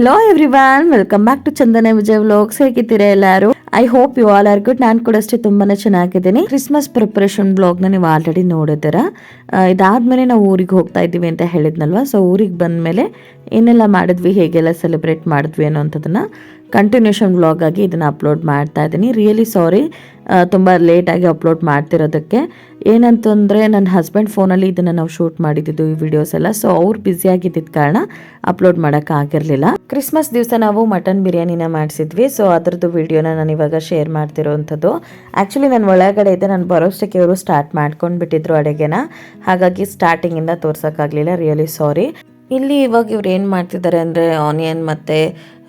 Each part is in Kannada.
Hello everyone, welcome back to Chandana Vijay vlogs. ಹೇಗಿದ್ದೀರಾ ಎಲ್ಲರೂ? I hope you all are good. ನಾನು ಕೂಡ ಅಷ್ಟೇ ತುಂಬಾನೇ ಚೆನ್ನಾಗಿದ್ದೀನಿ. ಕ್ರಿಸ್ಮಸ್ ಪ್ರಿಪರೇಷನ್ ಬ್ಲಾಗ್ ನ ನೀವು ಆಲ್ರೆಡಿ ನೋಡಿದ್ದೀರಾ. ಇದಾದ್ಮೇಲೆ ನಾವು ಊರಿಗೆ ಹೋಗ್ತಾ ಇದ್ದೀವಿ ಅಂತ ಹೇಳಿದ್ನಲ್ವಾ. ಸೊ ಊರಿಗೆ ಬಂದ್ಮೇಲೆ ಏನೆಲ್ಲ ಮಾಡಿದ್ವಿ, ಹೇಗೆಲ್ಲ ಸೆಲೆಬ್ರೇಟ್ ಮಾಡಿದ್ವಿ ಅನ್ನೋಂಥದ್ದನ್ನ ಕಂಟಿನ್ಯೂಷನ್ ವ್ಲಾಗ್ ಆಗಿ ಇದನ್ನ ಅಪ್ಲೋಡ್ ಮಾಡ್ತಾ ಇದ್ದೀನಿ. ರಿಯಲಿ ಸಾರಿ ತುಂಬ ಲೇಟಾಗಿ ಅಪ್ಲೋಡ್ ಮಾಡ್ತಿರೋದಕ್ಕೆ. ಏನಂತಂದರೆ ನನ್ನ ಹಸ್ಬೆಂಡ್ ಫೋನಲ್ಲಿ ಇದನ್ನು ನಾವು ಶೂಟ್ ಮಾಡಿದ್ದು ಈ ವಿಡಿಯೋಸ್ ಎಲ್ಲ. ಸೊ ಅವ್ರು ಬ್ಯುಸಿ ಆಗಿದ್ದ ಕಾರಣ ಅಪ್ಲೋಡ್ ಮಾಡೋಕ್ಕಾಗಿರಲಿಲ್ಲ. ಕ್ರಿಸ್ಮಸ್ ದಿವಸ ನಾವು ಮಟನ್ ಬಿರಿಯಾನಿನ ಮಾಡಿಸಿದ್ವಿ. ಸೊ ಅದರದ್ದು ವಿಡಿಯೋನ ನಾನು ಇವಾಗ ಶೇರ್ ಮಾಡ್ತಿರೋವಂಥದ್ದು. ಆ್ಯಕ್ಚುಲಿ ನಾನು ಒಳಗಡೆ ಇದ್ದೆ, ನಾನು ಬರೋಷ್ಟಕ್ಕೆ ಇವರು ಸ್ಟಾರ್ಟ್ ಮಾಡ್ಕೊಂಡು ಬಿಟ್ಟಿದ್ರು ಅಡುಗೆನ. ಹಾಗಾಗಿ ಸ್ಟಾರ್ಟಿಂಗಿಂದ ತೋರ್ಸೋಕ್ಕಾಗಲಿಲ್ಲ. Really sorry. ಇಲ್ಲಿ ಇವಾಗ ಇವ್ರು ಏನು ಮಾಡ್ತಿದ್ದಾರೆ ಅಂದರೆ ಆನಿಯನ್ ಮತ್ತು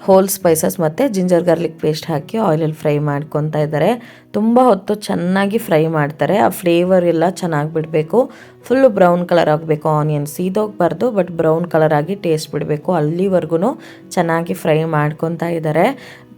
ಹೋಲ್ ಸ್ಪೈಸಸ್ ಮತ್ತು ಜಿಂಜರ್ ಗಾರ್ಲಿಕ್ ಪೇಸ್ಟ್ ಹಾಕಿ ಆಯಿಲಲ್ಲಿ ಫ್ರೈ ಮಾಡ್ಕೊತಾ ಇದ್ದಾರೆ. ತುಂಬ ಹೊತ್ತು ಚೆನ್ನಾಗಿ ಫ್ರೈ ಮಾಡ್ತಾರೆ. ಆ ಫ್ಲೇವರ್ ಎಲ್ಲ ಚೆನ್ನಾಗಿ ಬಿಡಬೇಕು. ಫುಲ್ಲು ಬ್ರೌನ್ ಕಲರ್ ಆಗಬೇಕು. ಆನಿಯನ್ ಸೀದೋಗಬಾರ್ದು, ಬಟ್ ಬ್ರೌನ್ ಕಲರ್ ಆಗಿ ಟೇಸ್ಟ್ ಬಿಡಬೇಕು. ಅಲ್ಲಿವರೆಗೂ ಚೆನ್ನಾಗಿ ಫ್ರೈ ಮಾಡ್ಕೊತಾ ಇದ್ದಾರೆ.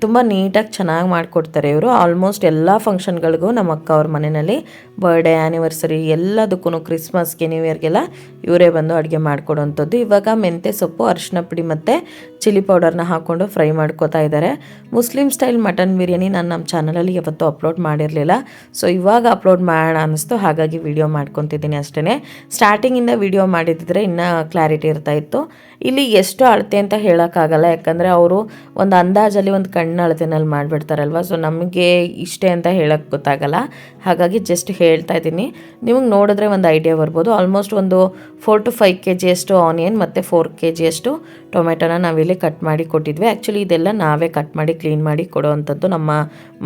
ತುಂಬ ನೀಟಾಗಿ ಚೆನ್ನಾಗಿ ಮಾಡಿಕೊಡ್ತಾರೆ ಇವರು. ಆಲ್ಮೋಸ್ಟ್ ಎಲ್ಲ ಫಂಕ್ಷನ್ಗಳಿಗೂ ನಮ್ಮ ಅಕ್ಕ ಅವ್ರ ಮನೆಯಲ್ಲಿ ಬರ್ಡೇ, ಆ್ಯನಿವರ್ಸರಿ ಎಲ್ಲದಕ್ಕೂ, ಕ್ರಿಸ್ಮಸ್ಗೆ, ನ್ಯೂ ಇಯರ್ಗೆಲ್ಲ ಇವರೇ ಬಂದು ಅಡುಗೆ ಮಾಡಿಕೊಡೋವಂಥದ್ದು. ಇವಾಗ ಮೆಂತ್ಯ ಸೊಪ್ಪು, ಅರಿಶಿನ ಪುಡಿ ಮತ್ತು ಚಿಲ್ಲಿ ಪೌಡರ್ನ ಹಾಕ್ಕೊಂಡು ಫ್ರೈ ಮಾಡ್ಕೋತಾ ಇದ್ದಾರೆ. ಮುಸ್ಲಿಂ ಸ್ಟೈಲ್ ಮಟನ್ ಬಿರಿಯಾನಿ ನಾನು ನಮ್ಮ ಚಾನಲಲ್ಲಿ ಯಾವತ್ತೂ ಅಪ್ಲೋಡ್ ಮಾಡಿರಲಿಲ್ಲ. ಸೊ ಇವಾಗ ಅಪ್ಲೋಡ್ ಮಾಡೋಣ ಅನ್ನಿಸ್ತು, ಹಾಗಾಗಿ ವಿಡಿಯೋ ಮಾಡ್ಕೊತಿದ್ದೀನಿ ಅಷ್ಟೇ. ಸ್ಟಾರ್ಟಿಂಗಿಂದ ವಿಡಿಯೋ ಮಾಡಿದ್ದಿದ್ರೆ ಇನ್ನೂ ಕ್ಲಾರಿಟಿ ಇರ್ತಾಯಿತ್ತು. ಇಲ್ಲಿ ಎಷ್ಟು ಅಳತೆ ಅಂತ ಹೇಳೋಕ್ಕಾಗಲ್ಲ, ಯಾಕಂದರೆ ಅವರು ಒಂದು ಅಂದಾಜಲ್ಲಿ ಒಂದು ಕಣ್ಣು ಅಳತೆನಲ್ಲಿ ಮಾಡಿಬಿಡ್ತಾರಲ್ವ. ಸೊ ನಮಗೆ ಇಷ್ಟೇ ಅಂತ ಹೇಳೋಕ್ಕೆ ಗೊತ್ತಾಗಲ್ಲ. ಹಾಗಾಗಿ ಜಸ್ಟ್ ಹೇಳ್ತಾ ಇದ್ದೀನಿ, ನಿಮಗೆ ನೋಡಿದ್ರೆ ಒಂದು ಐಡಿಯಾ ಬರ್ಬೋದು. ಆಲ್ಮೋಸ್ಟ್ ಒಂದು 4 to 5 kg ಅಷ್ಟು ಆನಿಯನ್ ಮತ್ತು 4 kg ಅಷ್ಟು ಟೊಮೆಟೊನ ನಾವಿಲ್ಲಿ ಕಟ್ ಮಾಡಿ ಕೊಟ್ಟಿದ್ವಿ. ಆ್ಯಕ್ಚುಲಿ ಇದೆಲ್ಲ ನಾವೇ ಕಟ್ ಮಾಡಿ ಕ್ಲೀನ್ ಮಾಡಿ ಕೊಡೋವಂಥದ್ದು. ನಮ್ಮ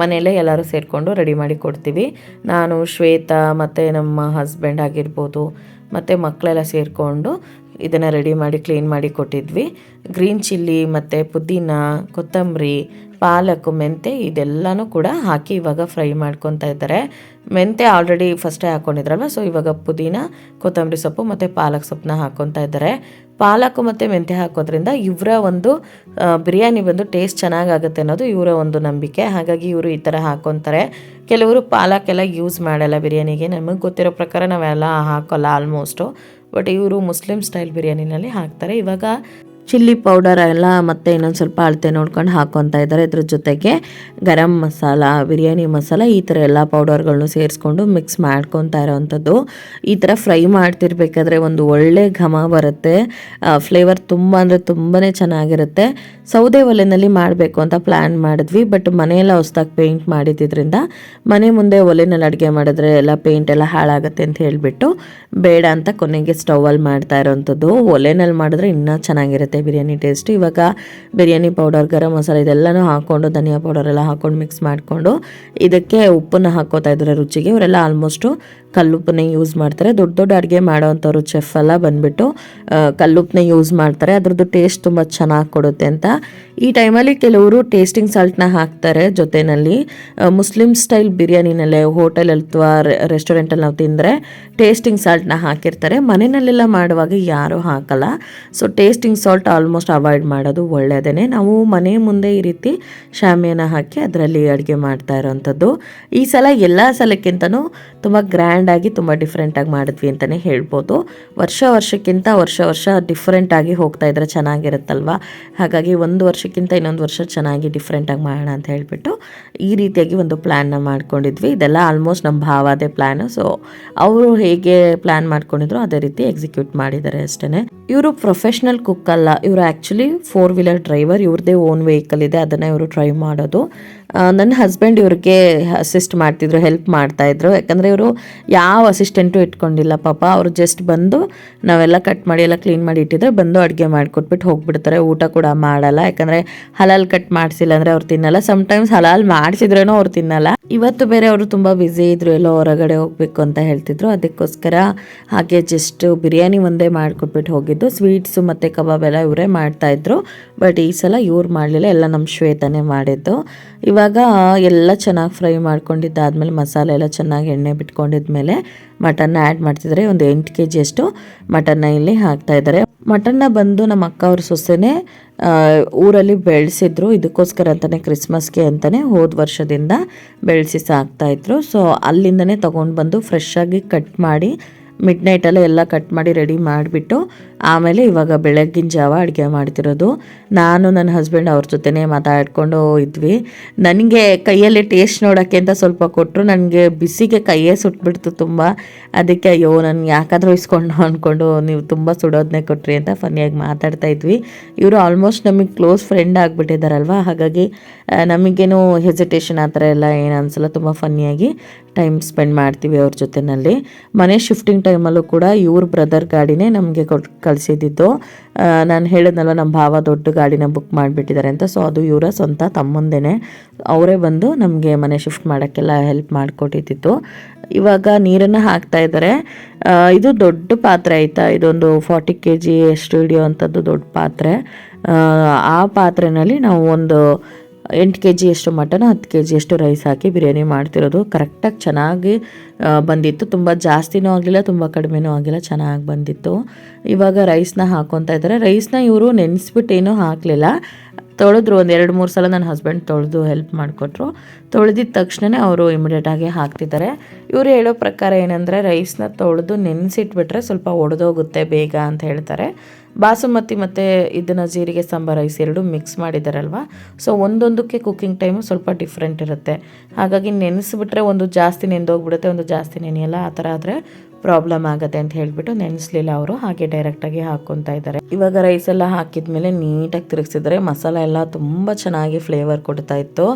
ಮನೆಯಲ್ಲೇ ಎಲ್ಲರೂ ಸೇರಿಕೊಂಡು ರೆಡಿ ಮಾಡಿ ಕೊಡ್ತೀವಿ. ನಾನು, ಶ್ವೇತಾ ಮತ್ತು ನಮ್ಮ ಹಸ್ಬೆಂಡ್ ಆಗಿರ್ಬೋದು ಮತ್ತು ಮಕ್ಕಳೆಲ್ಲ ಸೇರಿಕೊಂಡು ಇದನ್ನು ರೆಡಿ ಮಾಡಿ ಕ್ಲೀನ್ ಮಾಡಿ ಕೊಟ್ಟಿದ್ವಿ. ಗ್ರೀನ್ ಚಿಲ್ಲಿ ಮತ್ತು ಪುದೀನ, ಕೊತ್ತಂಬರಿ, ಪಾಲಕ್, ಮೆಂತೆ ಇದೆಲ್ಲನೂ ಕೂಡ ಹಾಕಿ ಇವಾಗ ಫ್ರೈ ಮಾಡ್ಕೊತಾ ಇದ್ದಾರೆ. ಮೆಂತೆ ಆಲ್ರೆಡಿ ಫಸ್ಟೇ ಹಾಕ್ಕೊಂಡಿದ್ರಲ್ವ. ಸೊ ಇವಾಗ ಪುದೀನ, ಕೊತ್ತಂಬರಿ ಸೊಪ್ಪು ಮತ್ತು ಪಾಲಕ್ ಸೊಪ್ಪನ್ನ ಹಾಕ್ಕೊತಾ ಇದ್ದಾರೆ. ಪಾಲಕ್ ಮತ್ತು ಮೆಂತೆ ಹಾಕೋದ್ರಿಂದ ಇವರ ಒಂದು ಬಿರಿಯಾನಿ ಬಂದು ಟೇಸ್ಟ್ ಚೆನ್ನಾಗಾಗುತ್ತೆ ಅನ್ನೋದು ಇವರ ಒಂದು ನಂಬಿಕೆ. ಹಾಗಾಗಿ ಇವರು ಈ ಥರ ಹಾಕ್ಕೊತಾರೆ. ಕೆಲವರು ಪಾಲಕ್ಕೆಲ್ಲ ಯೂಸ್ ಮಾಡಲ್ಲ ಬಿರಿಯಾನಿಗೆ. ನಮಗೆ ಗೊತ್ತಿರೋ ಪ್ರಕಾರ ನಾವೆಲ್ಲ ಹಾಕೋಲ್ಲ ಆಲ್ಮೋಸ್ಟು. ಬಟ್ ಇವರು ಮುಸ್ಲಿಂ ಸ್ಟೈಲ್ ಬಿರಿಯಾನಿನಲ್ಲಿ ಹಾಕ್ತಾರೆ. ಇವಾಗ ಚಿಲ್ಲಿ ಪೌಡರ್ ಎಲ್ಲ ಮತ್ತು ಇನ್ನೊಂದು ಸ್ವಲ್ಪ ಅಳತೆ ನೋಡ್ಕೊಂಡು ಹಾಕ್ಕೊತಾ ಇದ್ದಾರೆ. ಇದ್ರ ಜೊತೆಗೆ ಗರಂ ಮಸಾಲ, ಬಿರಿಯಾನಿ ಮಸಾಲ, ಈ ಥರ ಎಲ್ಲ ಪೌಡರ್ಗಳನ್ನು ಸೇರಿಸ್ಕೊಂಡು ಮಿಕ್ಸ್ ಮಾಡ್ಕೊತಾ ಇರೋವಂಥದ್ದು. ಈ ಥರ ಫ್ರೈ ಮಾಡ್ತಿರ್ಬೇಕಾದ್ರೆ ಒಂದು ಒಳ್ಳೆ ಘಮ ಬರುತ್ತೆ. ಫ್ಲೇವರ್ ತುಂಬ ಅಂದರೆ ತುಂಬಾ ಚೆನ್ನಾಗಿರುತ್ತೆ. ಸೌದೆ ಒಲೆಯಲ್ಲಿ ಮಾಡಬೇಕು ಅಂತ ಪ್ಲ್ಯಾನ್ ಮಾಡಿದ್ವಿ. ಬಟ್ ಮನೆಯೆಲ್ಲ ಹೊಸ್ದಾಗಿ ಪೇಂಟ್ ಮಾಡಿದ್ರಿಂದ ಮನೆ ಮುಂದೆ ಒಲೆಯಲ್ಲಿ ಅಡುಗೆ ಮಾಡಿದ್ರೆ ಎಲ್ಲ ಪೇಂಟ್ ಎಲ್ಲ ಹಾಳಾಗುತ್ತೆ ಅಂತ ಹೇಳಿಬಿಟ್ಟು ಬೇಡ ಅಂತ ಕೊನೆಗೆ ಸ್ಟವಲ್ಲಿ ಮಾಡ್ತಾ ಇರೋವಂಥದ್ದು. ಒಲೆನಲ್ಲಿ ಮಾಡಿದ್ರೆ ಇನ್ನೂ ಚೆನ್ನಾಗಿರುತ್ತೆ ಬಿರಿಯಾನಿ ಟೇಸ್ಟ್. ಇವಾಗ ಬಿರಿಯಾನಿ ಪೌಡರ್, ಗರಂ ಮಸಾಲೆ ಇದೆಲ್ಲನೂ ಹಾಕ್ಕೊಂಡು, ಧನಿಯಾ ಪೌಡರ್ ಎಲ್ಲ ಹಾಕ್ಕೊಂಡು ಮಿಕ್ಸ್ ಮಾಡಿಕೊಂಡು ಇದಕ್ಕೆ ಉಪ್ಪನ್ನು ಹಾಕ್ಕೋತಾ ಇದ್ದಾರೆ ರುಚಿಗೆ. ಇವರೆಲ್ಲ ಆಲ್ಮೋಸ್ಟು ಕಲ್ಲುಪ್ಪನ್ನೇ ಯೂಸ್ ಮಾಡ್ತಾರೆ. ದೊಡ್ಡ ದೊಡ್ಡ ಅಡುಗೆ ಮಾಡೋವಂಥವ್ರು ಚೆಫ್ ಎಲ್ಲ ಬಂದುಬಿಟ್ಟು ಕಲ್ಲುಪ್ಪನ್ನೇ ಯೂಸ್ ಮಾಡ್ತಾರೆ. ಅದ್ರದ್ದು ಟೇಸ್ಟ್ ತುಂಬ ಚೆನ್ನಾಗಿ ಕೊಡುತ್ತೆ ಅಂತ. ಈ ಟೈಮಲ್ಲಿ ಕೆಲವರು ಟೇಸ್ಟಿಂಗ್ ಸಾಲ್ಟ್ನ ಹಾಕ್ತಾರೆ ಜೊತೆಯಲ್ಲಿ. ಮುಸ್ಲಿಂ ಸ್ಟೈಲ್ ಬಿರಿಯಾನಿನಲ್ಲೇ ಹೋಟೆಲಲ್ಲಿ ಅಥವಾ ರೆಸ್ಟೋರೆಂಟಲ್ಲಿ ನಾವು ತಿಂದರೆ ಟೇಸ್ಟಿಂಗ್ ಸಾಲ್ಟ್ನ ಹಾಕಿರ್ತಾರೆ. ಮನೆಯಲ್ಲೆಲ್ಲ ಮಾಡುವಾಗ ಯಾರೂ ಹಾಕಲ್ಲ. So tasting salt almost avoid ಮಾಡೋದು ಒಳ್ಳೆಯದೇ. ನಾವು ಮನೆ ಮುಂದೆ ಈ ರೀತಿ ಶಾಮಿಯಾನ ಹಾಕಿ ಅದರಲ್ಲಿ ಅಡುಗೆ ಮಾಡ್ತಾ ಇರೋವಂಥದ್ದು. ಈ ಸಲ ಎಲ್ಲ ಸಲಕ್ಕಿಂತನೂ ತುಂಬ ಗ್ರ್ಯಾಂಡಾಗಿ, ತುಂಬ ಡಿಫ್ರೆಂಟಾಗಿ ಮಾಡಿದ್ವಿ ಅಂತಲೇ ಹೇಳ್ಬೋದು. ವರ್ಷಕ್ಕಿಂತ ವರ್ಷ ಡಿಫ್ರೆಂಟಾಗಿ ಹೋಗ್ತಾ ಇದ್ರೆ ಚೆನ್ನಾಗಿರುತ್ತಲ್ವ. ಹಾಗಾಗಿ ಒಂದು ವರ್ಷಕ್ಕಿಂತ ಇನ್ನೊಂದು ವರ್ಷ ಚೆನ್ನಾಗಿ ಡಿಫ್ರೆಂಟಾಗಿ ಮಾಡೋಣ ಅಂತ ಹೇಳಿಬಿಟ್ಟು ಈ ರೀತಿಯಾಗಿ ಒಂದು ಪ್ಲ್ಯಾನ್ನ ಮಾಡ್ಕೊಂಡಿದ್ವಿ. ಇದೆಲ್ಲ ಆಲ್ಮೋಸ್ಟ್ ನಮ್ಮ ಭಾವದೇ ಪ್ಲ್ಯಾನು. ಸೊ ಅವರು ಹೇಗೆ ಪ್ಲ್ಯಾನ್ ಮಾಡ್ಕೊಂಡಿದ್ರು ಅದೇ ರೀತಿ ಎಕ್ಸಿಕ್ಯೂಟ್ ಮಾಡಿದ್ದಾರೆ ಅಷ್ಟೇ. ಇವರು ಪ್ರೊಫೆಷ್ನಲ್ ಕುಕ್ ಅಲ್ಲ. ಇವರು ಆ್ಯಕ್ಚುಲಿ 4-wheeler ಡ್ರೈವರ್. ಇವ್ರದ್ದೇ ಓನ್ ವೆಹಿಕಲ್ ಇದೆ, ಅದನ್ನು ಇವರು ಟ್ರೈ ಮಾಡೋದು. ನನ್ನ ಹಸ್ಬೆಂಡ್ ಇವ್ರಿಗೆ ಅಸಿಸ್ಟ್ ಮಾಡ್ತಿದ್ರು, ಹೆಲ್ಪ್ ಮಾಡ್ತಾಯಿದ್ರು. ಯಾಕಂದರೆ ಇವರು ಯಾವ ಅಸಿಸ್ಟೆಂಟು ಇಟ್ಕೊಂಡಿಲ್ಲ ಪಾಪ. ಅವರು ಜಸ್ಟ್ ಬಂದು ನಾವೆಲ್ಲ ಕಟ್ ಮಾಡಿ ಎಲ್ಲ ಕ್ಲೀನ್ ಮಾಡಿ ಇಟ್ಟಿದ್ರೆ ಬಂದು ಅಡುಗೆ ಮಾಡಿಕೊಟ್ಬಿಟ್ಟು ಹೋಗ್ಬಿಡ್ತಾರೆ. ಊಟ ಕೂಡ ಮಾಡಲ್ಲ, ಯಾಕಂದರೆ ಹಲಾಲ್ ಕಟ್ ಮಾಡಿಸಿಲ್ಲ ಅಂದರೆ ಅವ್ರು ತಿನ್ನಲ್ಲ. ಸಮ್ಟೈಮ್ಸ್ ಹಲಾಲ್ ಮಾಡಿಸಿದ್ರೇನೋ ಅವ್ರು ತಿನ್ನಲ್ಲ. ಇವತ್ತು ಬೇರೆ ಅವರು ತುಂಬ ಬ್ಯುಸಿ ಇದ್ರು, ಎಲ್ಲೋ ಹೊರಗಡೆ ಹೋಗಬೇಕು ಅಂತ ಹೇಳ್ತಿದ್ರು. ಅದಕ್ಕೋಸ್ಕರ ಹಾಗೆ ಜಸ್ಟ್ ಬಿರಿಯಾನಿ ಒಂದೇ ಮಾಡಿಕೊಟ್ಬಿಟ್ಟು ಹೋಗಿದ್ದು. ಸ್ವೀಟ್ಸು ಮತ್ತು ಕಬಾಬ್ ಎಲ್ಲ ಇವರೇ ಮಾಡ್ತಾಯಿದ್ರು. ಬಟ್ ಈ ಸಲ ಇವ್ರು ಮಾಡಲಿಲ್ಲ, ಎಲ್ಲ ನಮ್ಮ ಶ್ವೇತನೇ ಮಾಡಿದ್ದು. ಇವಾಗ ಎಲ್ಲ ಚೆನ್ನಾಗಿ ಫ್ರೈ ಮಾಡ್ಕೊಂಡಿದ್ದಾದ್ಮೇಲೆ ಮಸಾಲೆ ಎಲ್ಲ ಚೆನ್ನಾಗಿ ಎಣ್ಣೆ ಬಿಟ್ಕೊಂಡಿದ್ಮೇಲೆ ಮಟನ್ನ ಆ್ಯಡ್ ಮಾಡ್ತಿದ್ದಾರೆ. ಒಂದು 8 kg ಅಷ್ಟು ಮಟನ್ನ ಇಲ್ಲಿ ಹಾಕ್ತಾ ಇದ್ದಾರೆ. ಮಟನ್ನ ಬಂದು ನಮ್ಮ ಅಕ್ಕ ಅವ್ರ ಸೊಸೆನೇ ಊರಲ್ಲಿ ಬೆಳೆಸಿದ್ರು. ಇದಕ್ಕೋಸ್ಕರ ಅಂತಲೇ ಕ್ರಿಸ್ಮಸ್ಗೆ ಅಂತಲೇ ಹೋದ ವರ್ಷದಿಂದ ಬೆಳೆಸಿ ಸಾಕ್ತಾಯಿದ್ರು. ಸೊ ಅಲ್ಲಿಂದನೇ ತೊಗೊಂಡು ಬಂದು ಫ್ರೆಶ್ ಆಗಿ ಕಟ್ ಮಾಡಿ ಮಿಡ್ ನೈಟಲ್ಲೇ ಎಲ್ಲ ಕಟ್ ಮಾಡಿ ರೆಡಿ ಮಾಡಿಬಿಟ್ಟು ಆಮೇಲೆ ಇವಾಗ ಬೆಳಗ್ಗಿನ ಜಾವ ಅಡುಗೆ ಮಾಡ್ತಿರೋದು. ನಾನು ನನ್ನ ಹಸ್ಬೆಂಡ್ ಅವ್ರ ಜೊತೆನೇ ಮಾತಾಡ್ಕೊಂಡು ಇದ್ವಿ. ನನಗೆ ಕೈಯಲ್ಲಿ ಟೇಸ್ಟ್ ನೋಡೋಕ್ಕೆ ಅಂತ ಸ್ವಲ್ಪ ಕೊಟ್ಟರು. ನನಗೆ ಬಿಸಿಗೆ ಕೈಯೇ ಸುಟ್ಬಿಡ್ತು ತುಂಬ. ಅದಕ್ಕೆ ಅಯ್ಯೋ ನಾನು ಯಾಕಾದರೂ ಇಸ್ಕೊಂಡು ಅಂದ್ಕೊಂಡು ನೀವು ತುಂಬ ಸುಡೋದನ್ನೇ ಕೊಟ್ರಿ ಅಂತ ಫನ್ನಿಯಾಗಿ ಮಾತಾಡ್ತಾ ಇದ್ವಿ. ಇವರು ಆಲ್ಮೋಸ್ಟ್ ನಮಗೆ ಕ್ಲೋಸ್ ಫ್ರೆಂಡ್ ಆಗಿಬಿಟ್ಟಿದ್ದಾರಲ್ವ, ಹಾಗಾಗಿ ನಮಗೇನು ಹೆಸಿಟೇಷನ್ ಆ ಥರ ಎಲ್ಲ ಏನು ಅನಿಸಲ್ಲ. ತುಂಬ ಫನ್ನಿಯಾಗಿ ಟೈಮ್ ಸ್ಪೆಂಡ್ ಮಾಡ್ತೀವಿ ಅವ್ರ ಜೊತೆಯಲ್ಲಿ. ಮನೆ ಶಿಫ್ಟಿಂಗ್ ಟೈಮಲ್ಲೂ ಕೂಡ ಇವ್ರ ಬ್ರದರ್ ಗಾಡಿನೇ ನಮಗೆ ಕಳಿಸಿದ್ದು. ನಾನು ಹೇಳಿದ್ನಲ್ವ ನಮ್ಮ ಭಾವ ದೊಡ್ಡ ಗಾಡಿನ ಬುಕ್ ಮಾಡಿಬಿಟ್ಟಿದ್ದಾರೆ ಅಂತ. ಸೊ ಅದು ಇವರ ಸ್ವಂತ ತಮ್ಮಂದೇನೆ. ಅವರೇ ಬಂದು ನಮಗೆ ಮನೆ ಶಿಫ್ಟ್ ಮಾಡೋಕ್ಕೆಲ್ಲ ಹೆಲ್ಪ್ ಮಾಡಿಕೊಟ್ಟಿದ್ದು. ಇವಾಗ ನೀರನ್ನು ಹಾಕ್ತಾ ಇದ್ದಾರೆ. ಇದು ದೊಡ್ಡ ಪಾತ್ರೆ ಆಯಿತಾ, ಇದೊಂದು 40 kg ಎಷ್ಟು ಹಿಡಿಯೋವಂಥದ್ದು ದೊಡ್ಡ ಪಾತ್ರೆ. ಆ ಪಾತ್ರೆಯಲ್ಲಿ ನಾವು ಒಂದು 8 kg ಅಷ್ಟು ಮಟನ್, 10 kg ಅಷ್ಟು ರೈಸ್ ಹಾಕಿ ಬಿರಿಯಾನಿ ಮಾಡ್ತಿರೋದು. ಕರೆಕ್ಟಾಗಿ ಚೆನ್ನಾಗಿ ಬಂದಿತ್ತು. ತುಂಬ ಜಾಸ್ತಿನೂ ಆಗಲಿಲ್ಲ, ತುಂಬ ಕಡಿಮೆನೂ ಆಗಿಲ್ಲ, ಚೆನ್ನಾಗಿ ಬಂದಿತ್ತು. ಇವಾಗ ರೈಸ್ನ ಹಾಕ್ಕೊತಾ ಇದ್ದಾರೆ. ರೈಸ್ನ ಇವರು ನೆನೆಸ್ಬಿಟ್ಟು ಏನೂ ಹಾಕಲಿಲ್ಲ, ತೊಳೆದ್ರು. ಒಂದು 2-3 ಸಲ ನನ್ನ ಹಸ್ಬೆಂಡ್ ತೊಳೆದು ಹೆಲ್ಪ್ ಮಾಡಿಕೊಟ್ರು. ತೊಳೆದಿದ್ದ ತಕ್ಷಣವೇ ಅವರು ಇಮಿಡಿಯೇಟಾಗಿ ಹಾಕ್ತಿದ್ದಾರೆ. ಇವರು ಹೇಳೋ ಪ್ರಕಾರ ಏನಂದರೆ ರೈಸ್ನ ತೊಳೆದು ನೆನೆಸಿಟ್ಬಿಟ್ರೆ ಸ್ವಲ್ಪ ಒಡೆದೋಗುತ್ತೆ ಬೇಗ ಅಂತ ಹೇಳ್ತಾರೆ. ಬಾಸುಮತಿ ಮತ್ತು ಇದನ್ನು ಜೀರಿಗೆ ಸಾಂಬಾರು ರೈಸ್ ಎರಡೂ ಮಿಕ್ಸ್ ಮಾಡಿದ್ದಾರಲ್ವ, ಸೊ ಒಂದೊಂದಕ್ಕೆ ಕುಕ್ಕಿಂಗ್ ಟೈಮು ಸ್ವಲ್ಪ ಡಿಫ್ರೆಂಟ್ ಇರುತ್ತೆ. ಹಾಗಾಗಿ ನೆನೆಸ್ಬಿಟ್ರೆ ಒಂದು ಜಾಸ್ತಿ ನೆಂದೋಗ್ಬಿಡುತ್ತೆ, ಒಂದು ಜಾಸ್ತಿ ನೆನೆಯಲ್ಲ. ಆ ಥರ ಆದರೆ ಪ್ರಾಬ್ಲಮ್ ಆಗುತ್ತೆ ಅಂತ ಹೇಳಿಬಿಟ್ಟು ನೆನೆಸ್ಲಿಲ್ಲ ಅವರು, ಹಾಗೆ ಡೈರೆಕ್ಟಾಗಿ ಹಾಕ್ಕೊತಾ ಇದ್ದಾರೆ. ಇವಾಗ ರೈಸ್ ಎಲ್ಲ ಹಾಕಿದ್ಮೇಲೆ ನೀಟಾಗಿ ತಿರುಗಿಸಿದ್ರೆ ಮಸಾಲ ಎಲ್ಲ ತುಂಬ ಚೆನ್ನಾಗಿ ಫ್ಲೇವರ್ ಕೊಡ್ತಾ ಇತ್ತು.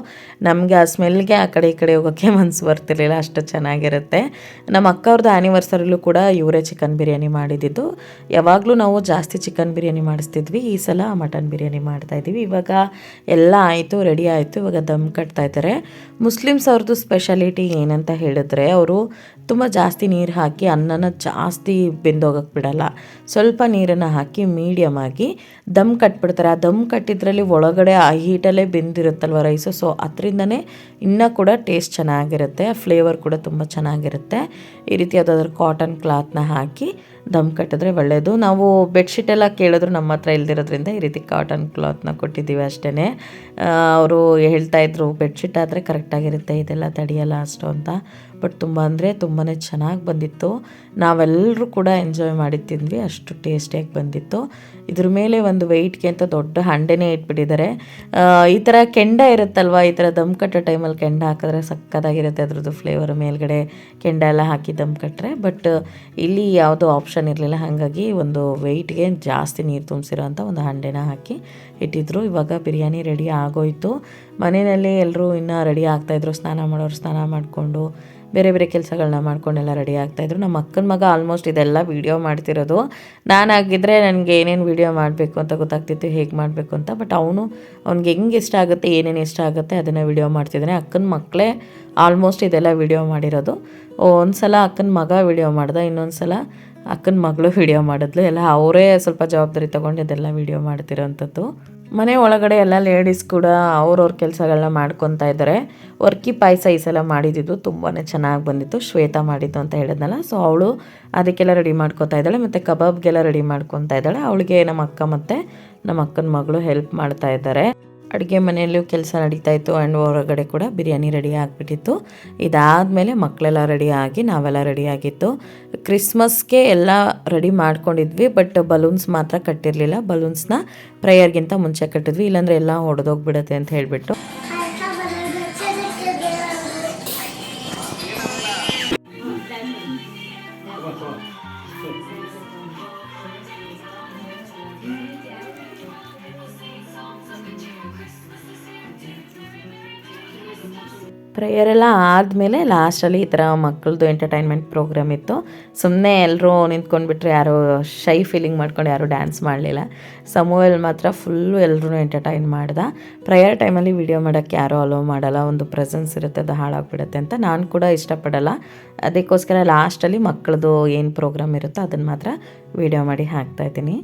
ನಮಗೆ ಆ ಸ್ಮೆಲ್ಗೆ ಆ ಕಡೆ ಈ ಕಡೆ ಹೋಗೋಕ್ಕೆ ಮನಸ್ಸು ಬರ್ತಿರ್ಲಿಲ್ಲ, ಅಷ್ಟು ಚೆನ್ನಾಗಿರುತ್ತೆ. ನಮ್ಮ ಅಕ್ಕ ಅವ್ರದ್ದು ಆ್ಯನಿವರ್ಸರಿಲೂ ಕೂಡ ಇವರೇ ಚಿಕನ್ ಬಿರಿಯಾನಿ ಮಾಡಿದ್ದು. ಯಾವಾಗಲೂ ನಾವು ಜಾಸ್ತಿ ಚಿಕನ್ ಬಿರಿಯಾನಿ ಮಾಡಿಸ್ತಿದ್ವಿ, ಈ ಸಲ ಮಟನ್ ಬಿರಿಯಾನಿ ಮಾಡ್ತಾಯಿದ್ದೀವಿ. ಇವಾಗ ಎಲ್ಲ ಆಯಿತು, ರೆಡಿ ಆಯಿತು. ಇವಾಗ ದಮ್ ಕಟ್ತಾ ಇದ್ದಾರೆ. ಮುಸ್ಲಿಮ್ಸ್ ಅವ್ರದ್ದು ಸ್ಪೆಷಾಲಿಟಿ ಏನಂತ ಹೇಳಿದ್ರೆ ಅವರು ತುಂಬ ಜಾಸ್ತಿ ನೀರು ಹಾಕಿ ಅನ್ನನ ಜಾಸ್ತಿ ಬೆಂದೋಗಕ್ಕೆ ಬಿಡಲ್ಲ. ಸ್ವಲ್ಪ ನೀರನ್ನು ಹಾಕಿ ಮೀಡಿಯಮ್ ಆಗಿ ದಮ್ ಕಟ್ಬಿಡ್ತಾರೆ. ಆ ದಮ್ ಕಟ್ಟಿದ್ರಲ್ಲಿ ಒಳಗಡೆ ಆ ಹೀಟಲ್ಲೇ ಬೆಂದಿರುತ್ತಲ್ವ ರೈಸು, ಸೊ ಅದರಿಂದನೇ ಇನ್ನೂ ಕೂಡ ಟೇಸ್ಟ್ ಚೆನ್ನಾಗಿರುತ್ತೆ, ಫ್ಲೇವರ್ ಕೂಡ ತುಂಬ ಚೆನ್ನಾಗಿರುತ್ತೆ. ಈ ರೀತಿ ಯಾವುದಾದ್ರೂ ಕಾಟನ್ ಕ್ಲಾತ್ನ ಹಾಕಿ ದಮ್ ಕಟ್ಟಿದ್ರೆ ಒಳ್ಳೆಯದು. ನಾವು ಬೆಡ್ಶೀಟ್ ಎಲ್ಲ ಕೇಳಿದ್ರು ನಮ್ಮ ಹತ್ರ ಇಲ್ದಿರೋದ್ರಿಂದ ಈ ರೀತಿ ಕಾಟನ್ ಕ್ಲಾತ್ನ ಕೊಟ್ಟಿದ್ದೀವಿ ಅಷ್ಟೇ. ಅವರು ಹೇಳ್ತಾಯಿದ್ರು ಬೆಡ್ಶೀಟ್ ಆದರೆ ಕರೆಕ್ಟಾಗಿರುತ್ತೆ, ಇದೆಲ್ಲ ತಡೆಯಲ್ಲ ಅಷ್ಟು ಅಂತ. ಬಟ್ ತುಂಬ ಅಂದರೆ ತುಂಬಾ ಚೆನ್ನಾಗಿ ಬಂದಿತ್ತು. ನಾವೆಲ್ಲರೂ ಕೂಡ ಎಂಜಾಯ್ ಮಾಡಿ ತಿಂದ್ವಿ, ಅಷ್ಟು ಟೇಸ್ಟಿಯಾಗಿ ಬಂದಿತ್ತು. ಇದ್ರ ಮೇಲೆ ಒಂದು ವೆಯ್ಟ್ಗೆ ಅಂತ ದೊಡ್ಡ ಹಂಡೆನೇ ಇಟ್ಬಿಟ್ಟಿದ್ದಾರೆ. ಈ ಥರ ಕೆಂಡ ಇರುತ್ತಲ್ವ, ಈ ಥರ ದಮ್ ಕಟ್ಟೋ ಟೈಮಲ್ಲಿ ಕೆಂಡ ಹಾಕಿದ್ರೆ ಸಕ್ಕತ್ತಾಗಿರುತ್ತೆ ಅದ್ರದ್ದು ಫ್ಲೇವರ್, ಮೇಲ್ಗಡೆ ಕೆಂಡ ಎಲ್ಲ ಹಾಕಿ ದಮ್ ಕಟ್ಟರೆ. ಬಟ್ ಇಲ್ಲಿ ಯಾವುದೋ ಆಪ್ಷನ್ ಇರಲಿಲ್ಲ, ಹಾಗಾಗಿ ಒಂದು ವೆಯ್ಟ್ಗೆ ಜಾಸ್ತಿ ನೀರು ತುಂಬಿಸಿರೋ ಅಂಥ ಒಂದು ಹಂಡೆನ ಹಾಕಿ ಇಟ್ಟಿದ್ರು. ಇವಾಗ ಬಿರಿಯಾನಿ ರೆಡಿ ಆಗೋಯಿತು. ಮನೆಯಲ್ಲಿ ಎಲ್ಲರೂ ಇನ್ನೂ ರೆಡಿ ಆಗ್ತಾಯಿದ್ರು, ಸ್ನಾನ ಮಾಡೋರು ಸ್ನಾನ ಮಾಡಿಕೊಂಡು ಬೇರೆ ಬೇರೆ ಕೆಲಸಗಳನ್ನ ಮಾಡ್ಕೊಂಡೆಲ್ಲ ರೆಡಿ ಆಗ್ತಾಯಿದ್ರು. ನಮ್ಮ ಅಕ್ಕನ ಮಗ ಆಲ್ಮೋಸ್ಟ್ ಇದೆಲ್ಲ ವೀಡಿಯೋ ಮಾಡ್ತಿರೋದು. ನಾನಾಗಿದ್ದರೆ ನನಗೆ ಏನೇನು ವೀಡಿಯೋ ಮಾಡಬೇಕು ಅಂತ ಗೊತ್ತಾಗ್ತಿತ್ತು, ಹೇಗೆ ಮಾಡಬೇಕು ಅಂತ. ಬಟ್ ಅವ್ನಿಗೆ ಹೆಂಗೆ ಇಷ್ಟ ಆಗುತ್ತೆ, ಏನೇನು ಇಷ್ಟ ಆಗುತ್ತೆ ಅದನ್ನು ವೀಡಿಯೋ ಮಾಡ್ತಿದ್ದಾನೆ. ಅಕ್ಕನ ಮಕ್ಕಳೇ ಆಲ್ಮೋಸ್ಟ್ ಇದೆಲ್ಲ ವೀಡಿಯೋ ಮಾಡಿರೋದು. ಒಂದು ಸಲ ಅಕ್ಕನ ಮಗ ವೀಡಿಯೋ ಮಾಡ್ದೆ, ಇನ್ನೊಂದು ಸಲ ಅಕ್ಕನ ಮಗಳು ವೀಡಿಯೋ ಮಾಡಿದ್ಲು. ಎಲ್ಲ ಅವರೇ ಸ್ವಲ್ಪ ಜವಾಬ್ದಾರಿ ತೊಗೊಂಡು ಇದೆಲ್ಲ ವೀಡಿಯೋ ಮಾಡ್ತಿರೋಂಥದ್ದು. ಮನೆ ಒಳಗಡೆ ಎಲ್ಲ ಲೇಡೀಸ್ ಕೂಡ ಅವ್ರವ್ರ ಕೆಲಸಗಳನ್ನ ಮಾಡ್ಕೊತಾ ಇದ್ದಾರೆ. ವರ್ಕಿ ಪಾಯಸ ಈ ಸಲ ಮಾಡಿದ್ದು ತುಂಬಾ ಚೆನ್ನಾಗಿ ಬಂದಿತ್ತು. ಶ್ವೇತಾ ಮಾಡಿದ್ದು ಅಂತ ಹೇಳಿದ್ನಲ್ಲ, ಸೊ ಅವಳು ಅದಕ್ಕೆಲ್ಲ ರೆಡಿ ಮಾಡ್ಕೊತಾ ಇದ್ದಾಳೆ. ಮತ್ತು ಕಬಾಬ್ಗೆಲ್ಲ ರೆಡಿ ಮಾಡ್ಕೊತಾ ಇದ್ದಾಳೆ. ಅವಳಿಗೆ ನಮ್ಮ ಅಕ್ಕ ಮತ್ತು ನಮ್ಮ ಅಕ್ಕನ ಮಗಳು ಹೆಲ್ಪ್ ಮಾಡ್ತಾ ಇದ್ದಾರೆ. ಅಡುಗೆ ಮನೆಯಲ್ಲೂ ಕೆಲಸ ನಡೀತಾ ಇತ್ತು ಆ್ಯಂಡ್ ಹೊರಗಡೆ ಕೂಡ ಬಿರಿಯಾನಿ ರೆಡಿ ಆಗಿಬಿಟ್ಟಿತ್ತು. ಇದಾದಮೇಲೆ ಮಕ್ಕಳೆಲ್ಲ ರೆಡಿ ಆಗಿ ನಾವೆಲ್ಲ ರೆಡಿ ಆಗಿತ್ತು. ಕ್ರಿಸ್ಮಸ್ಗೆ ಎಲ್ಲ ರೆಡಿ ಮಾಡ್ಕೊಂಡಿದ್ವಿ, ಬಟ್ ಬಲೂನ್ಸ್ ಮಾತ್ರ ಕಟ್ಟಿರಲಿಲ್ಲ. ಬಲೂನ್ಸ್ನ ಪ್ರೇಯರ್ಗಿಂತ ಮುಂಚೆ ಕಟ್ಟಿದ್ವಿ, ಇಲ್ಲಾಂದರೆ ಎಲ್ಲ ಹೊಡೆದೋಗ್ಬಿಡುತ್ತೆ ಅಂತ ಹೇಳಿಬಿಟ್ಟು. ಪ್ರೇಯರ್ ಎಲ್ಲ ಆದಮೇಲೆ ಲಾಸ್ಟಲ್ಲಿ ಈ ಥರ ಮಕ್ಕಳದು ಎಂಟರ್ಟೈನ್ಮೆಂಟ್ ಪ್ರೋಗ್ರಾಮ್ ಇತ್ತು. ಸುಮ್ಮನೆ ಎಲ್ಲರೂ ನಿಂತ್ಕೊಂಡ್ಬಿಟ್ರೆ ಯಾರೋ ಶೈ ಫೀಲಿಂಗ್ ಮಾಡ್ಕೊಂಡು ಯಾರೂ ಡ್ಯಾನ್ಸ್ ಮಾಡಲಿಲ್ಲ. ಸಮೂಹಲ್ ಮಾತ್ರ ಫುಲ್ಲು ಎಲ್ಲರೂ ಎಂಟರ್ಟೈನ್ ಮಾಡ್ದೆ. ಪ್ರೇಯರ್ ಟೈಮಲ್ಲಿ ವೀಡಿಯೋ ಮಾಡೋಕ್ಕೆ ಯಾರೂ ಅಲೋ ಮಾಡಲ್ಲ, ಒಂದು ಪ್ರೆಸೆನ್ಸ್ ಇರುತ್ತೆ, ಅದು ಹಾಳಾಗ್ಬಿಡುತ್ತೆ ಅಂತ. ನಾನು ಕೂಡ ಇಷ್ಟಪಡಲ್ಲ, ಅದಕ್ಕೋಸ್ಕರ ಲಾಸ್ಟಲ್ಲಿ ಮಕ್ಕಳದು ಏನು ಪ್ರೋಗ್ರಾಮ್ ಇರುತ್ತೋ ಅದನ್ನು ಮಾತ್ರ ವೀಡಿಯೋ ಮಾಡಿ ಹಾಕ್ತಾಯಿದ್ದೀನಿ.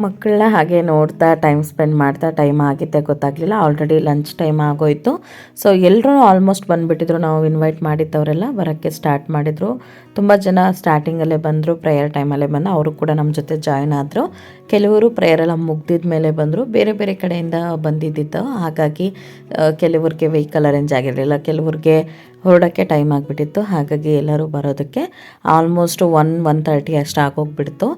ಮಕ್ಕಳನ್ನ ಹಾಗೆ ನೋಡ್ತಾ ಟೈಮ್ ಸ್ಪೆಂಡ್ ಮಾಡ್ತಾ ಟೈಮ್ ಆಗಿದ್ದೆ ಗೊತ್ತಾಗಲಿಲ್ಲ. ಆಲ್ರೆಡಿ ಲಂಚ್ ಟೈಮ್ ಆಗೋಯಿತು. ಸೊ ಎಲ್ಲರೂ ಆಲ್ಮೋಸ್ಟ್ ಬಂದುಬಿಟ್ಟಿದ್ರು. ನಾವು ಇನ್ವೈಟ್ ಮಾಡಿದ್ದವರೆಲ್ಲ ಬರೋಕ್ಕೆ ಸ್ಟಾರ್ಟ್ ಮಾಡಿದರು. ತುಂಬ ಜನ ಸ್ಟಾರ್ಟಿಂಗಲ್ಲೇ ಬಂದರು, ಪ್ರೇಯರ್ ಟೈಮಲ್ಲೇ ಬಂದು ಅವರು ಕೂಡ ನಮ್ಮ ಜೊತೆ ಜಾಯ್ನ್ ಆದರು. ಕೆಲವರು ಪ್ರೇಯರೆಲ್ಲ ಮುಗ್ದಿದ ಮೇಲೆ ಬಂದರು, ಬೇರೆ ಬೇರೆ ಕಡೆಯಿಂದ ಬಂದಿದ್ದಿತ್ತು. ಹಾಗಾಗಿ ಕೆಲವ್ರಿಗೆ ವೆಹಿಕಲ್ ಅರೇಂಜ್ ಆಗಿರಲಿಲ್ಲ, ಕೆಲವ್ರಿಗೆ ಹೊರಡೋಕ್ಕೆ ಟೈಮ್ ಆಗಿಬಿಟ್ಟಿತ್ತು. ಹಾಗಾಗಿ ಎಲ್ಲರೂ ಬರೋದಕ್ಕೆ ಆಲ್ಮೋಸ್ಟ್ 1:30 ಅಷ್ಟು ಆಗೋಗ್ಬಿಡ್ತು.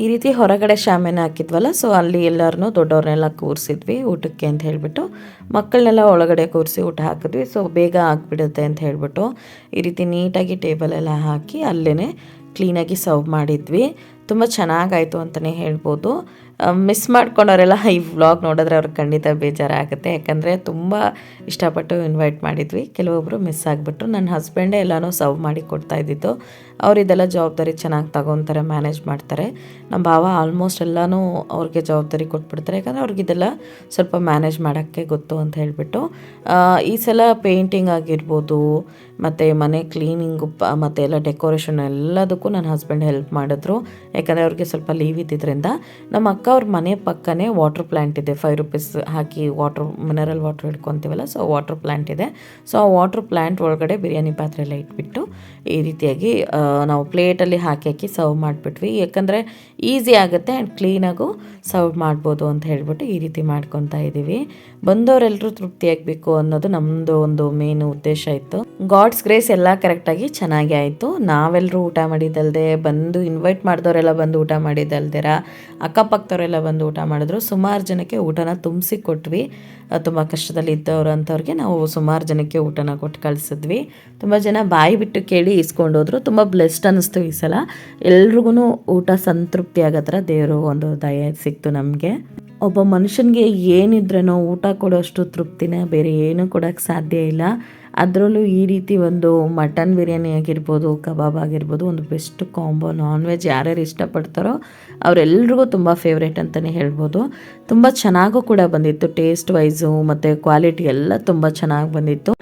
ಈ ರೀತಿ ಹೊರಗಡೆ ಶಾಮಿಯಾನ ಹಾಕಿದ್ವಲ್ಲ, ಸೊ ಅಲ್ಲಿ ಎಲ್ಲರನ್ನೂ ದೊಡ್ಡವ್ರನ್ನೆಲ್ಲ ಕೂರಿಸಿದ್ವಿ ಊಟಕ್ಕೆ ಅಂತ ಹೇಳಿಬಿಟ್ಟು. ಮಕ್ಕಳನ್ನೆಲ್ಲ ಒಳಗಡೆ ಕೂರಿಸಿ ಊಟ ಹಾಕಿದ್ವಿ. ಸೊ ಬೇಗ ಆಗಿಬಿಡುತ್ತೆ ಅಂತ ಹೇಳಿಬಿಟ್ಟು ಈ ರೀತಿ ನೀಟಾಗಿ ಟೇಬಲೆಲ್ಲ ಹಾಕಿ ಅಲ್ಲೇ ಕ್ಲೀನಾಗಿ ಸರ್ವ್ ಮಾಡಿದ್ವಿ. ತುಂಬ ಚೆನ್ನಾಗಾಯಿತು ಅಂತಲೇ ಹೇಳ್ಬೋದು. ಮಿಸ್ ಮಾಡ್ಕೊಂಡವರೆಲ್ಲ ಈ ವ್ಲಾಗ್ ನೋಡಿದ್ರೆ ಅವ್ರಿಗೆ ಖಂಡಿತ ಬೇಜಾರಾಗುತ್ತೆ. ಯಾಕಂದರೆ ತುಂಬ ಇಷ್ಟಪಟ್ಟು ಇನ್ವೈಟ್ ಮಾಡಿದ್ವಿ. ಕೆಲವೊಬ್ಬರು ಮಿಸ್ ಆಗಿಬಿಟ್ರು. ನನ್ನ ಹಸ್ಬೆಂಡೇ ಎಲ್ಲನೂ ಸರ್ವ್ ಮಾಡಿ ಕೊಡ್ತಾ ಇದ್ದಿದ್ದು. ಅವ್ರು ಇದೆಲ್ಲ ಜವಾಬ್ದಾರಿ ಚೆನ್ನಾಗಿ ತಗೊತಾರೆ, ಮ್ಯಾನೇಜ್ ಮಾಡ್ತಾರೆ. ನಮ್ಮ ಭಾವ ಆಲ್ಮೋಸ್ಟ್ ಎಲ್ಲನೂ ಅವ್ರಿಗೆ ಜವಾಬ್ದಾರಿ ಕೊಟ್ಬಿಡ್ತಾರೆ. ಯಾಕಂದರೆ ಅವ್ರಿಗಿದೆಲ್ಲ ಸ್ವಲ್ಪ ಮ್ಯಾನೇಜ್ ಮಾಡೋಕ್ಕೆ ಗೊತ್ತು ಅಂತ ಹೇಳಿಬಿಟ್ಟು. ಈ ಸಲ ಪೇಂಟಿಂಗ್ ಆಗಿರ್ಬೋದು, ಮತ್ತು ಮನೆ ಕ್ಲೀನಿಂಗು ಮತ್ತು ಎಲ್ಲ ಡೆಕೋರೇಷನ್ ಎಲ್ಲದಕ್ಕೂ ನನ್ನ ಹಸ್ಬೆಂಡ್ ಹೆಲ್ಪ್ ಮಾಡಿದ್ರು. ಯಾಕಂದರೆ ಅವ್ರಿಗೆ ಸ್ವಲ್ಪ ಲೀವ್ ಇದ್ದಿದ್ದರಿಂದ. ನಮ್ಮ ಅಕ್ಕ ಅವ್ರ ಮನೆ ಪಕ್ಕನೇ ವಾಟರ್ ಪ್ಲ್ಯಾಂಟ್ ಇದೆ. 5 ರೂಪೀಸ್ ಹಾಕಿ ಮಿನರಲ್ ವಾಟ್ರ್ ಹಿಡ್ಕೊತೀವಲ್ಲ, ಸೊ ವಾಟರ್ ಪ್ಲ್ಯಾಂಟ್ ಇದೆ. ಸೊ ಆ ವಾಟರ್ ಪ್ಲ್ಯಾಂಟ್ ಒಳಗಡೆ ಬಿರಿಯಾನಿ ಪಾತ್ರೆ ಎಲ್ಲ ಇಟ್ಬಿಟ್ಟು ಈ ರೀತಿಯಾಗಿ ನಾವು ಪ್ಲೇಟಲ್ಲಿ ಹಾಕಿ ಸರ್ವ್ ಮಾಡಿಬಿಟ್ವಿ. ಯಾಕಂದರೆ ಈಸಿ ಆಗುತ್ತೆ ಆ್ಯಂಡ್ ಕ್ಲೀನಾಗೂ ಸರ್ವ್ ಮಾಡ್ಬೋದು ಅಂತ ಹೇಳ್ಬಿಟ್ಟು ಈ ರೀತಿ ಮಾಡ್ಕೊತಾ ಇದ್ದೀವಿ. ಬಂದವರೆಲ್ಲರೂ ತೃಪ್ತಿಯಾಗಬೇಕು ಅನ್ನೋದು ನಮ್ಮದು ಒಂದು ಮೇನ್ ಉದ್ದೇಶ ಇತ್ತು. ಗಾಡ್ಸ್ ಗ್ರೇಸ್ ಎಲ್ಲ ಕರೆಕ್ಟಾಗಿ ಚೆನ್ನಾಗಿ ಆಯಿತು. ನಾವೆಲ್ಲರೂ ಊಟ ಮಾಡಿದ್ದಲ್ದೆ, ಬಂದು ಇನ್ವೈಟ್ ಮಾಡಿದವರೆಲ್ಲ ಬಂದು ಊಟ ಮಾಡಿದ್ದಲ್ದಿರ ಅಕ್ಕಪಕ್ಕದವರೆಲ್ಲ ಬಂದು ಊಟ ಮಾಡಿದ್ರು. ಸುಮಾರು ಜನಕ್ಕೆ ಊಟನ ತುಂಬಿಸಿ ಕೊಟ್ವಿ. ತುಂಬ ಕಷ್ಟದಲ್ಲಿ ಇದ್ದವರು ಅಂಥವ್ರಿಗೆ ನಾವು ಸುಮಾರು ಜನಕ್ಕೆ ಊಟನ ಕೊಟ್ಟು ಕಳಿಸಿದ್ವಿ. ತುಂಬ ಜನ ಬಾಯಿ ಬಿಟ್ಟು ಕೇಳಿ ಇಸ್ಕೊಂಡೋದ್ರು. ತುಂಬ ಬ್ಲೆಸ್ಡ್ ಅನ್ನಿಸ್ತು ಈ ಸಲ. ಎಲ್ರಿಗೂ ಊಟ ಸಂತೃಪ್ತಿ ಆಗೋ ಥರ ದೇವರು ಒಂದು ದಯೆ ಸಿಕ್ತು ನಮಗೆ. ಒಬ್ಬ ಮನುಷ್ಯನಿಗೆ ಏನಿದ್ರೇನೋ ಊಟ ಕೊಡೋಷ್ಟು ತೃಪ್ತಿನ ಬೇರೆ ಏನೂ ಕೊಡೋಕ್ಕೆ ಸಾಧ್ಯ ಇಲ್ಲ. ಅದರಲ್ಲೂ ಈ ರೀತಿ ಒಂದು ಮಟನ್ ಬಿರಿಯಾನಿ ಆಗಿರ್ಬೋದು, ಕಬಾಬ್ ಆಗಿರ್ಬೋದು, ಒಂದು ಬೆಸ್ಟ್ ಕಾಂಬೋ. ನಾನ್ ವೆಜ್ ಯಾರ್ಯಾರು ಇಷ್ಟಪಡ್ತಾರೋ ಅವರೆಲ್ರಿಗೂ ತುಂಬ ಫೇವ್ರೇಟ್ ಅಂತಲೇ ಹೇಳ್ಬೋದು. ತುಂಬ ಚೆನ್ನಾಗೂ ಕೂಡ ಬಂದಿತ್ತು. ಟೇಸ್ಟ್ ವೈಸು ಮತ್ತು ಕ್ವಾಲಿಟಿ ಎಲ್ಲ ತುಂಬ ಚೆನ್ನಾಗಿ ಬಂದಿತ್ತು.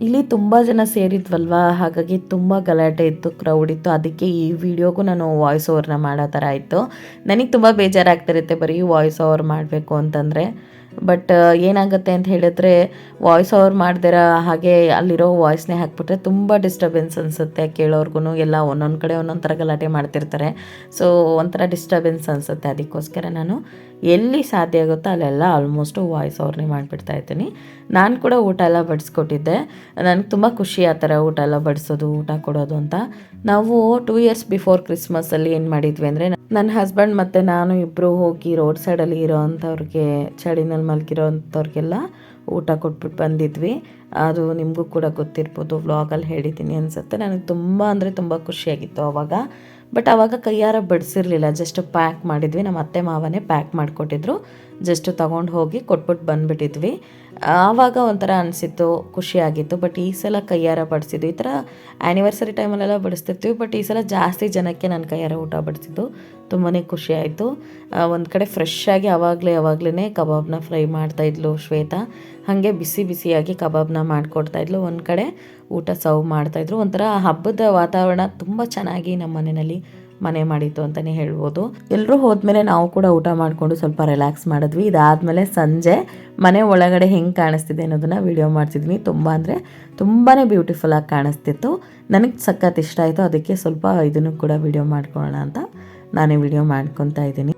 ಇಲ್ಲಿ ತುಂಬ ಜನ ಸೇರಿದ್ವಲ್ವ, ಹಾಗಾಗಿ ತುಂಬ ಗಲಾಟೆ ಇತ್ತು, ಕ್ರೌಡ್ ಇತ್ತು. ಅದಕ್ಕೆ ಈ ವಿಡಿಯೋಗೂ ನಾನು ವಾಯ್ಸ್ ಓವರ್ನ ಮಾಡೋ ಥರ ಆಯಿತು. ನನಗೆ ತುಂಬ ಬೇಜಾರಾಗ್ತಿರುತ್ತೆ ಬರೀ ವಾಯ್ಸ್ ಓವರ್ ಮಾಡಬೇಕು ಅಂತಂದರೆ. ಬಟ್ ಏನಾಗುತ್ತೆ ಅಂತ ಹೇಳಿದ್ರೆ, ವಾಯ್ಸ್ ಓವರ್ ಮಾಡ್ದಿರ ಹಾಗೆ ಅಲ್ಲಿರೋ ವಾಯ್ಸ್ನೇ ಹಾಕ್ಬಿಟ್ರೆ ತುಂಬ ಡಿಸ್ಟರ್ಬೆನ್ಸ್ ಅನಿಸುತ್ತೆ ಕೇಳೋರ್ಗು. ಎಲ್ಲ ಒಂದೊಂದು ಕಡೆ ಒಂದೊಂದು ಥರ ಗಲಾಟೆ ಮಾಡ್ತಿರ್ತಾರೆ. ಸೊ ಒಂಥರ ಡಿಸ್ಟರ್ಬೆನ್ಸ್ ಅನಿಸುತ್ತೆ. ಅದಕ್ಕೋಸ್ಕರ ನಾನು ಎಲ್ಲಿ ಸಾಧ್ಯ ಆಗುತ್ತೋ ಅಲ್ಲೆಲ್ಲ ಆಲ್ಮೋಸ್ಟು ವಾಯ್ಸ್ ಓವರ್ನೇ ಮಾಡಿಬಿಡ್ತಾ ಇರ್ತೀನಿ. ನಾನು ಕೂಡ ಊಟ ಎಲ್ಲ ಬಡಿಸ್ಕೊಟ್ಟಿದ್ದೆ. ನನಗೆ ತುಂಬ ಖುಷಿ ಆ ಥರ ಊಟ ಎಲ್ಲ ಬಡಿಸೋದು, ಊಟ ಕೊಡೋದು ಅಂತ. ನಾವು 2 ಇಯರ್ಸ್ ಬಿಫೋರ್ ಕ್ರಿಸ್ಮಸಲ್ಲಿ ಏನು ಮಾಡಿದ್ವಿ ಅಂದರೆ, ನನ್ನ ಹಸ್ಬೆಂಡ್ ಮತ್ತು ನಾನು ಇಬ್ಬರು ಹೋಗಿ ರೋಡ್ ಸೈಡಲ್ಲಿ ಇರೋವಂಥವ್ರಿಗೆ ಚಳಿನಲ್ಲಿ ಮಲಗಿರೋ ಅಂಥವ್ರಿಗೆಲ್ಲ ಊಟ ಕೊಟ್ಬಿಟ್ಟು ಬಂದಿದ್ವಿ. ಅದು ನಿಮಗೂ ಕೂಡ ಗೊತ್ತಿರ್ಬೋದು, ವ್ಲಾಗಲ್ಲಿ ಹೇಳಿದ್ದೀನಿ ಅನಿಸುತ್ತೆ. ನನಗೆ ತುಂಬ ಅಂದರೆ ತುಂಬ ಖುಷಿಯಾಗಿತ್ತು ಆವಾಗ. ಬಟ್ ಆವಾಗ ಕೈಯಾರ ಬಡಿಸಿರಲಿಲ್ಲ, ಜಸ್ಟ್ ಪ್ಯಾಕ್ ಮಾಡಿದ್ವಿ. ನಮ್ಮ ಅತ್ತೆ ಮಾವನೇ ಪ್ಯಾಕ್ ಮಾಡಿಕೊಟ್ಟಿದ್ರು. ಜಸ್ಟ್ ತೊಗೊಂಡು ಹೋಗಿ ಕೊಟ್ಬಿಟ್ಟು ಬಂದುಬಿಟ್ಟಿದ್ವಿ. ಆವಾಗ ಒಂಥರ ಅನಿಸಿತ್ತು, ಖುಷಿಯಾಗಿತ್ತು. ಬಟ್ ಈ ಸಲ ಕೈಯಾರ ಬಡಿಸಿದ್ದು, ಈ ಥರ ಆ್ಯನಿವರ್ಸರಿ ಟೈಮಲ್ಲೆಲ್ಲ ಬಡಿಸ್ತಿರ್ತೀವಿ. ಬಟ್ ಈ ಸಲ ಜಾಸ್ತಿ ಜನಕ್ಕೆ ನಾನು ಕೈಯಾರ ಊಟ ಬಡಿಸಿದ್ದು ತುಂಬಾ ಖುಷಿಯಾಯಿತು. ಒಂದು ಕಡೆ ಫ್ರೆಶ್ಶಾಗಿ ಆವಾಗಲೇ ಕಬಾಬ್ನ ಫ್ರೈ ಮಾಡ್ತಾಯಿದ್ಲು ಶ್ವೇತಾ. ಹಾಗೆ ಬಿಸಿ ಬಿಸಿಯಾಗಿ ಕಬಾಬ್ನ ಮಾಡಿಕೊಡ್ತಾಯಿದ್ಲು. ಒಂದು ಕಡೆ ಊಟ ಸರ್ವ್ ಮಾಡ್ತಾಯಿದ್ರು. ಒಂಥರ ಹಬ್ಬದ ವಾತಾವರಣ ತುಂಬ ಚೆನ್ನಾಗಿ ನಮ್ಮ ಮನೆಯಲ್ಲಿ ಮನೆ ಮಾಡಿತ್ತು ಅಂತಲೇ ಹೇಳ್ಬೋದು. ಎಲ್ಲರೂ ಹೋದ್ಮೇಲೆ ನಾವು ಕೂಡ ಊಟ ಮಾಡಿಕೊಂಡು ಸ್ವಲ್ಪ ರಿಲ್ಯಾಕ್ಸ್ ಮಾಡಿದ್ವಿ. ಇದಾದಮೇಲೆ ಸಂಜೆ ಮನೆ ಒಳಗಡೆ ಹೆಂಗೆ ಕಾಣಿಸ್ತಿದೆ ಅನ್ನೋದನ್ನು ವಿಡಿಯೋ ಮಾಡ್ತಿದ್ದೀನಿ. ತುಂಬ ಅಂದರೆ ತುಂಬಾ ಬ್ಯೂಟಿಫುಲ್ಲಾಗಿ ಕಾಣಿಸ್ತಿತ್ತು. ನನಗೆ ಸಖತ್ ಇಷ್ಟ ಆಯಿತು. ಅದಕ್ಕೆ ಸ್ವಲ್ಪ ಇದನ್ನು ಕೂಡ ವಿಡಿಯೋ ಮಾಡ್ಕೊಳ್ಳೋಣ ಅಂತ ನಾನೇ ವಿಡಿಯೋ ಮಾಡ್ಕೊತಾ ಇದ್ದೀನಿ.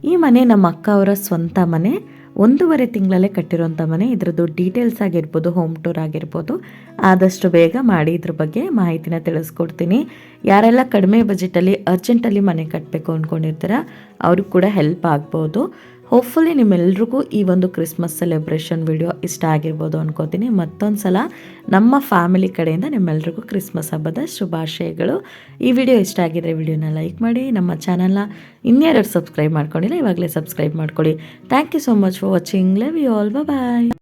ಈ ಮನೆ ನಮ್ಮ ಅಕ್ಕ ಅವರ ಸ್ವಂತ ಮನೆ. 1.5 ತಿಂಗಳಲ್ಲೇ ಕಟ್ಟಿರೋಂಥ ಮನೆ. ಇದರದ್ದು ಡೀಟೇಲ್ಸ್ ಆಗಿರ್ಬೋದು, ಹೋಮ್ ಟೂರ್ ಆಗಿರ್ಬೋದು, ಆದಷ್ಟು ಬೇಗ ಮಾಡಿ ಇದ್ರ ಬಗ್ಗೆ ಮಾಹಿತಿನ ತಿಳಿಸ್ಕೊಡ್ತೀನಿ. ಯಾರೆಲ್ಲ ಕಡಿಮೆ ಬಜೆಟಲ್ಲಿ ಅರ್ಜೆಂಟಲ್ಲಿ ಮನೆ ಕಟ್ಟಬೇಕು ಅಂದ್ಕೊಂಡಿರ್ತೀರ ಅವ್ರಿಗೆ ಕೂಡ ಹೆಲ್ಪ್ ಆಗ್ಬೋದು. ಹೋಪ್ಫುಲಿ ನಿಮ್ಮೆಲ್ರಿಗೂ ಈ ಒಂದು ಕ್ರಿಸ್ಮಸ್ ಸೆಲೆಬ್ರೇಷನ್ ವಿಡಿಯೋ ಇಷ್ಟ ಆಗಿರ್ಬೋದು ಅನ್ಕೋತೀನಿ. ಮತ್ತೊಂದು ಸಲ ನಮ್ಮ ಫ್ಯಾಮಿಲಿ ಕಡೆಯಿಂದ ನಿಮ್ಮೆಲ್ರಿಗೂ ಕ್ರಿಸ್ಮಸ್ ಹಬ್ಬದ ಶುಭಾಶಯಗಳು. ಈ ವಿಡಿಯೋ ಇಷ್ಟ ಆಗಿದ್ರೆ ವಿಡಿಯೋನ ಲೈಕ್ ಮಾಡಿ. ನಮ್ಮ ಚಾನಲ್ನ ಇನ್ಯಾರು ಸಬ್ಸ್ಕ್ರೈಬ್ ಮಾಡ್ಕೊಂಡಿಲ್ಲ, ಇವಾಗಲೇ ಸಬ್ಸ್ಕ್ರೈಬ್ ಮಾಡ್ಕೊಳ್ಳಿ. Thank you so much for watching. Love you all. Bye.